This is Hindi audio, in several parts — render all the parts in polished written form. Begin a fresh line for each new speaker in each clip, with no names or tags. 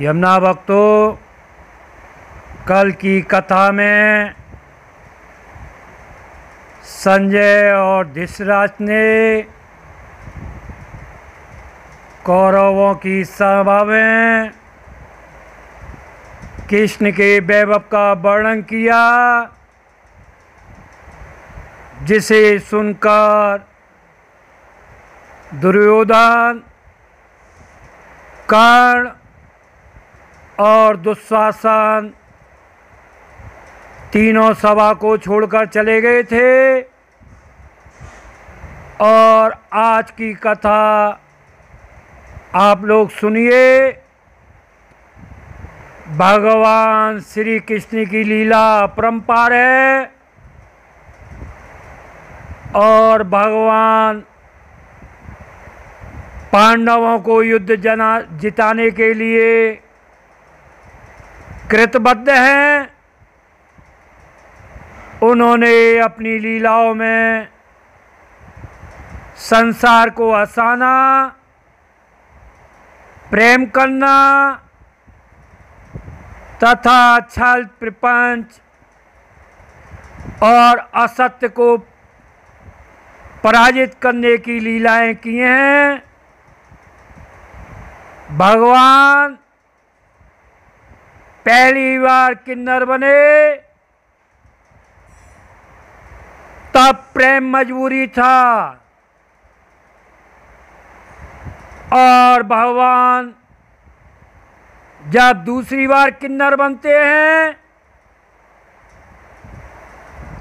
यमुना भक्तों, कल की कथा में संजय और धृतराज ने कौरवों की सभा में कृष्ण के वैभव का वर्णन किया, जिसे सुनकर दुर्योधन, कर्ण और दुशासन तीनों सभा को छोड़कर चले गए थे। और आज की कथा आप लोग सुनिए। भगवान श्री कृष्ण की लीला अपरंपार है और भगवान पांडवों को युद्ध जिताने के लिए कृतबद्ध हैं। उन्होंने अपनी लीलाओं में संसार को हंसाना, प्रेम करना तथा छल प्रपंच और असत्य को पराजित करने की लीलाएं की हैं। भगवान पहली बार किन्नर बने तब प्रेम मजबूरी था, और भगवान जब दूसरी बार किन्नर बनते हैं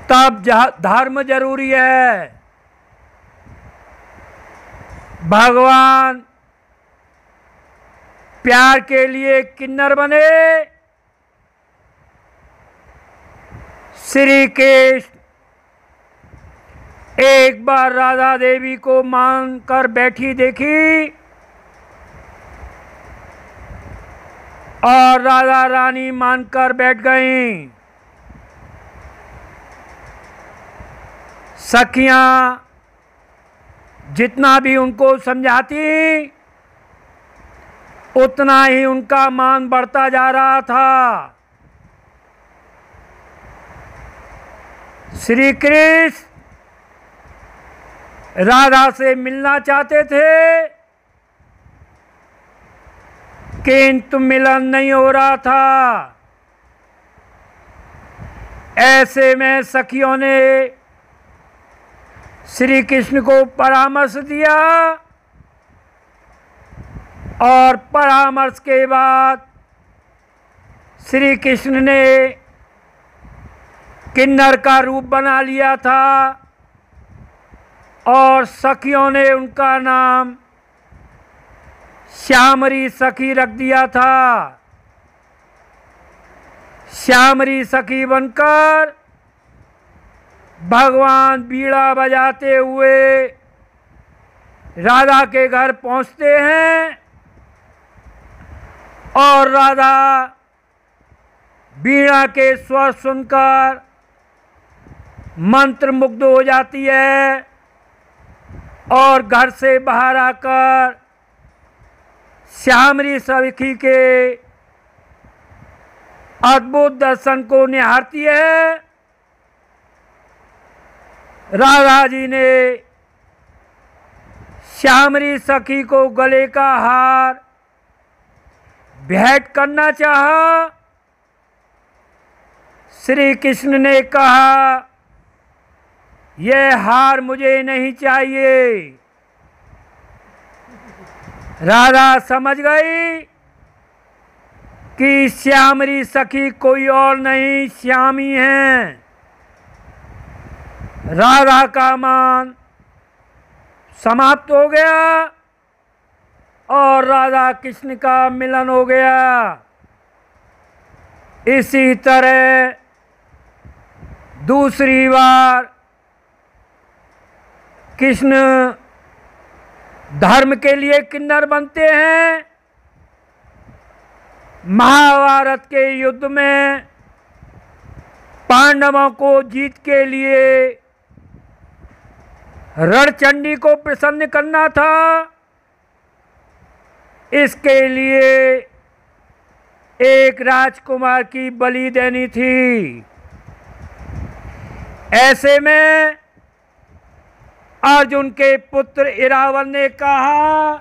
तब धर्म जरूरी है। भगवान प्यार के लिए किन्नर बने। श्री कृष्ण एक बार राधा देवी को मानकर बैठी देखी और राधा रानी मानकर बैठ गईं। सखियां जितना भी उनको समझाती उतना ही उनका मान बढ़ता जा रहा था। श्री कृष्ण राधा से मिलना चाहते थे किंतु मिलन नहीं हो रहा था। ऐसे में सखियों ने श्री कृष्ण को परामर्श दिया और परामर्श के बाद श्री कृष्ण ने किन्नर का रूप बना लिया था और सखियों ने उनका नाम श्यामरी सखी रख दिया था। श्यामरी सखी बनकर भगवान बीड़ा बजाते हुए राधा के घर पहुंचते हैं और राधा बीड़ा के स्वर सुनकर मंत्रमुग्ध हो जाती है और घर से बाहर आकर श्यामरी सखी के अद्भुत दर्शन को निहारती है। राधा जी ने श्यामरी सखी को गले का हार भेंट करना चाहा। श्री कृष्ण ने कहा, यह हार मुझे नहीं चाहिए। राधा समझ गई कि श्यामरी सखी कोई और नहीं, श्यामी हैं। राधा का मान समाप्त हो गया और राधा कृष्ण का मिलन हो गया। इसी तरह दूसरी बार कृष्ण धर्म के लिए किन्नर बनते हैं। महाभारत के युद्ध में पांडवों को जीत के लिए रणचंडी को प्रसन्न करना था। इसके लिए एक राजकुमार की बलि देनी थी। ऐसे में अर्जुन के पुत्र इरावण ने कहा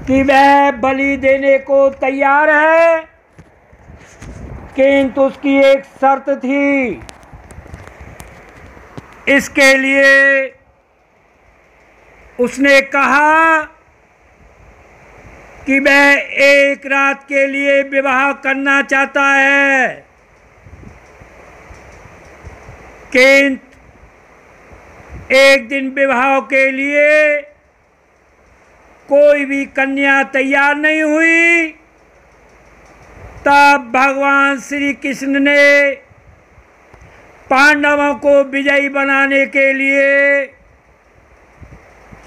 कि वह बलि देने को तैयार है, किंतु उसकी एक शर्त थी। इसके लिए उसने कहा कि वह एक रात के लिए विवाह करना चाहता है, किंतु एक दिन विवाह के लिए कोई भी कन्या तैयार नहीं हुई। तब भगवान श्री कृष्ण ने पांडवों को विजयी बनाने के लिए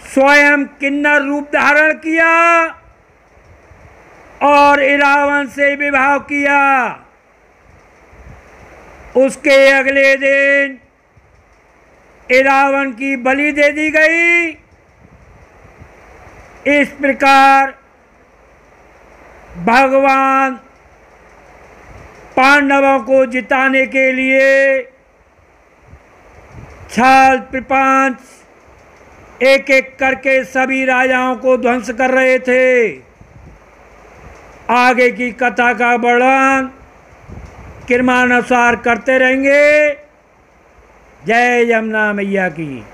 स्वयं किन्नर रूप धारण किया और इरावण से विवाह किया। उसके अगले दिन इरावण की बलि दे दी गई। इस प्रकार भगवान पांडवों को जिताने के लिए छल प्रपंच एक एक करके सभी राजाओं को ध्वंस कर रहे थे। आगे की कथा का वर्णन क्रमानुसार करते रहेंगे। जय यमुना मैया की।